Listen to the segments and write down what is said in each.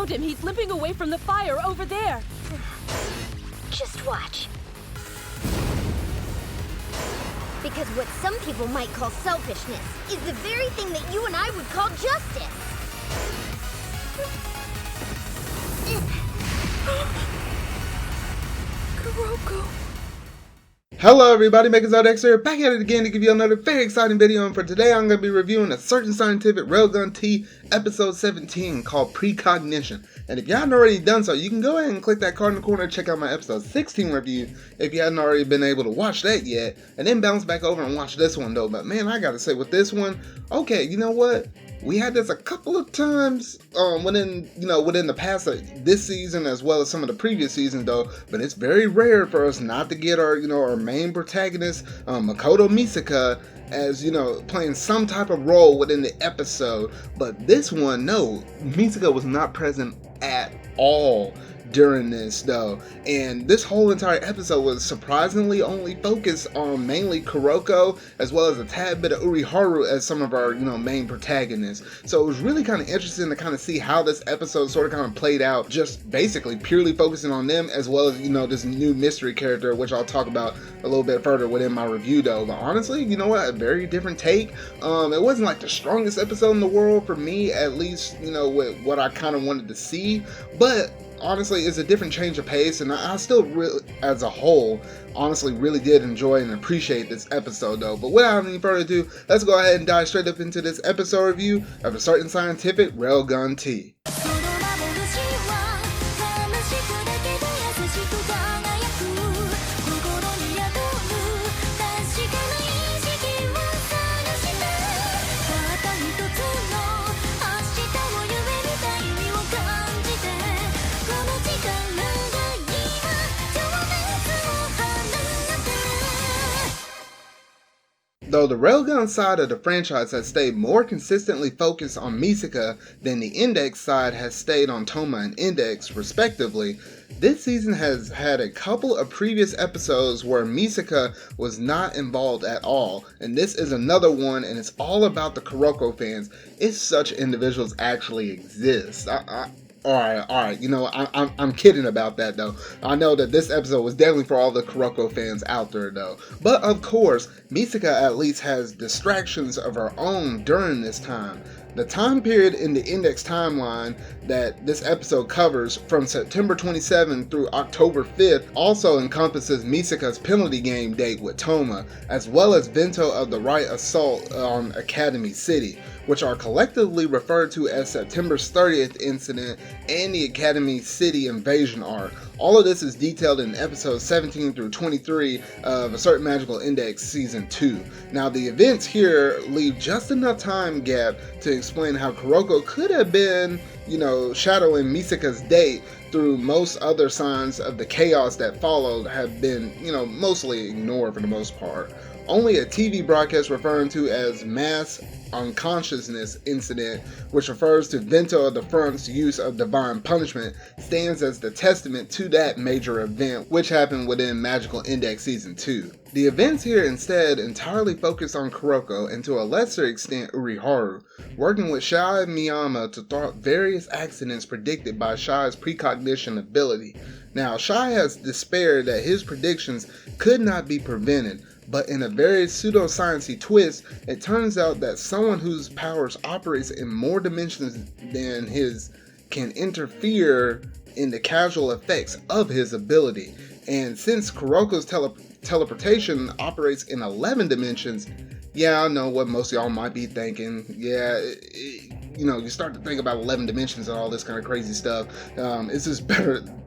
found him. He's limping away from the fire over there. Just watch. Because what some people might call selfishness is the very thing that you and I would call justice. Kuroko. Hello everybody, MakersOutX here, back at it again to give you another very exciting video, and for today I'm going to be reviewing a certain scientific Railgun T episode 17 called Precognition. And if you haven't already done so, you can go ahead and click that card in the corner and check out my episode 16 review if you hadn't already been able to watch that yet, and then bounce back over and watch this one though. But man, I gotta say with this one, okay, you know what? We had this a couple of times within the past this season as well as some of the previous seasons though, but it's very rare for us not to get our main protagonist, Makoto Misaka, as playing some type of role within the episode. But this one, no, Misaka was not present at all during this though, and this whole entire episode was surprisingly only focused on mainly Kuroko as well as a tad bit of Uriharu as some of our main protagonists. So it was really kind of interesting to kind of see how this episode sort of kind of played out, just basically purely focusing on them as well as this new mystery character, which I'll talk about a little bit further within my review though. But honestly, you know what, a very different take. It wasn't like the strongest episode in the world for me, at least with what I kind of wanted to see, but honestly, it's a different change of pace, and I still really, as a whole, honestly really did enjoy and appreciate this episode though. But without any further ado, let's go ahead and dive straight up into this episode review of a certain scientific Railgun T. Though the Railgun side of the franchise has stayed more consistently focused on Misaka than the Index side has stayed on Toma and Index, respectively, this season has had a couple of previous episodes where Misaka was not involved at all, and this is another one, and it's all about the Kuroko fans, if such individuals actually exist. Alright, I'm kidding about that though. I know that this episode was definitely for all the Kuroko fans out there though. But of course, Misaka at least has distractions of her own during this time. The time period in the Index timeline that this episode covers, from September 27th through October 5th, also encompasses Misaka's penalty game date with Toma, as well as Vento of the Right Assault on Academy City, which are collectively referred to as September's 30th incident and the Academy City invasion arc. All of this is detailed in episodes 17 through 23 of A Certain Magical Index Season 2. Now the events here leave just enough time gap to explain how Kuroko could have been, shadowing Misaka's date, through most other signs of the chaos that followed have been, mostly ignored for the most part. Only a TV broadcast referring to as Mass Unconsciousness Incident, which refers to Vento of the Front's use of divine punishment, stands as the testament to that major event, which happened within Magical Index Season 2. The events here instead entirely focus on Kuroko, and to a lesser extent Uriharu, working with Shai Miyama to thwart various accidents predicted by Shai's precognition ability. Now, Shai has despaired that his predictions could not be prevented, but in a very pseudoscience-y twist, it turns out that someone whose powers operates in more dimensions than his can interfere in the causal effects of his ability. And since Kuroko's teleportation operates in 11 dimensions, yeah, I know what most of y'all might be thinking. Yeah, you start to think about 11 dimensions and all this kind of crazy stuff.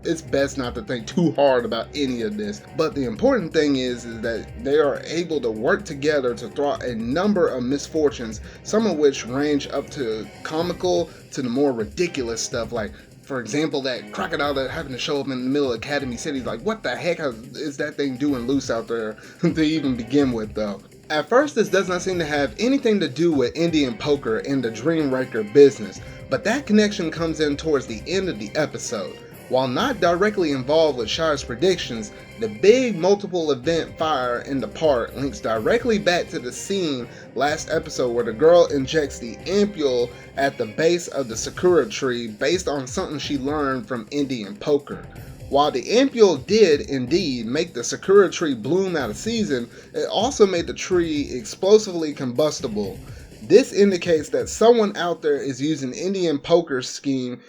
It's best not to think too hard about any of this. But the important thing is that they are able to work together to thwart a number of misfortunes, some of which range up to comical to the more ridiculous stuff, like, for example, that crocodile that having to show up in the middle of Academy City. Like, what the heck is that thing doing loose out there to even begin with, though? At first, this does not seem to have anything to do with Indian poker and the Dreamraker business, but that connection comes in towards the end of the episode. While not directly involved with Shire's predictions, the big multiple event fire in the park links directly back to the scene last episode where the girl injects the ampule at the base of the Sakura tree based on something she learned from Indian poker. While the ampule did indeed make the Sakura tree bloom out of season, it also made the tree explosively combustible. This indicates that someone out there is using Indian poker scheme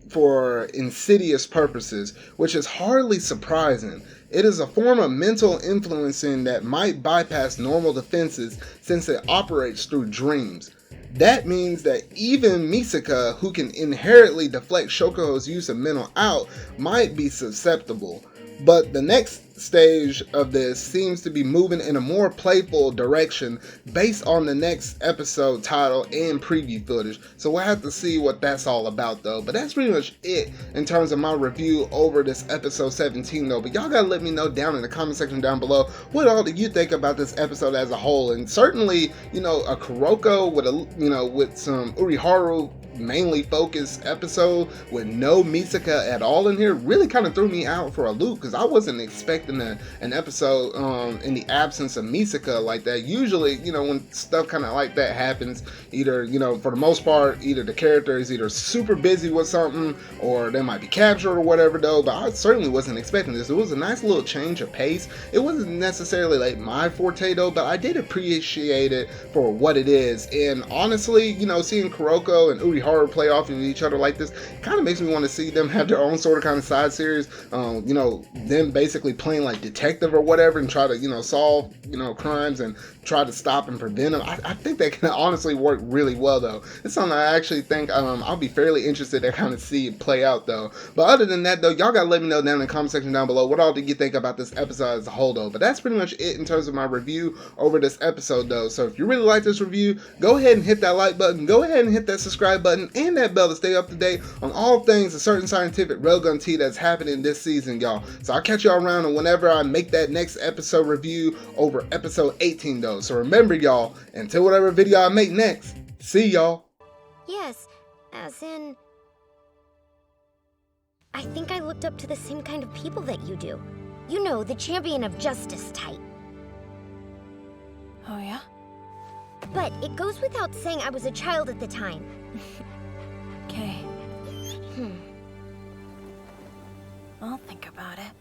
for insidious purposes, which is hardly surprising. It is a form of mental influencing that might bypass normal defenses since it operates through dreams. That means that even Misaka, who can inherently deflect Shokuho's use of mental out, might be susceptible. But the next stage of this seems to be moving in a more playful direction based on the next episode title and preview footage. So we'll have to see what that's all about though. But that's pretty much it in terms of my review over this episode 17 though. But y'all gotta let me know down in the comment section down below what all do you think about this episode as a whole. And certainly, you know, a Kuroko with a, you know, with some Uriharu mainly focused episode with no Misaka at all in here really kind of threw me out for a loop because I wasn't expecting an episode in the absence of Misaka like that. Usually, you know, when stuff kind of like that happens, either, you know, for the most part, either the character is either super busy with something or they might be captured or whatever though, but I certainly wasn't expecting this. It was a nice little change of pace. It wasn't necessarily like my forte though, but I did appreciate it for what it is. And honestly, you know, seeing Kuroko and Uriharu play off of each other like this kind of makes me want to see them have their own sort of kind of side series, you know, them basically playing like detective or whatever and try to, you know, solve, you know, crimes and try to stop and prevent them. I think that can honestly work really well though. It's something I actually think I'll be fairly interested to kind of see it play out though. But other than that though, y'all gotta let me know down in the comment section down below what all did you think about this episode as a whole though. But that's pretty much it in terms of my review over this episode though. So if you really like this review, go ahead and hit that like button, go ahead and hit that subscribe button and that bell to stay up to date on all things a certain scientific railgun tea that's happening this season, y'all. So I'll catch y'all around and whenever I make that next episode review over episode 18 though. So remember y'all, until whatever video I make next, see y'all. Yes, as in... I think I looked up to the same kind of people that you do. You know, the champion of justice type. Oh yeah? But it goes without saying I was a child at the time. Okay. I'll think about it.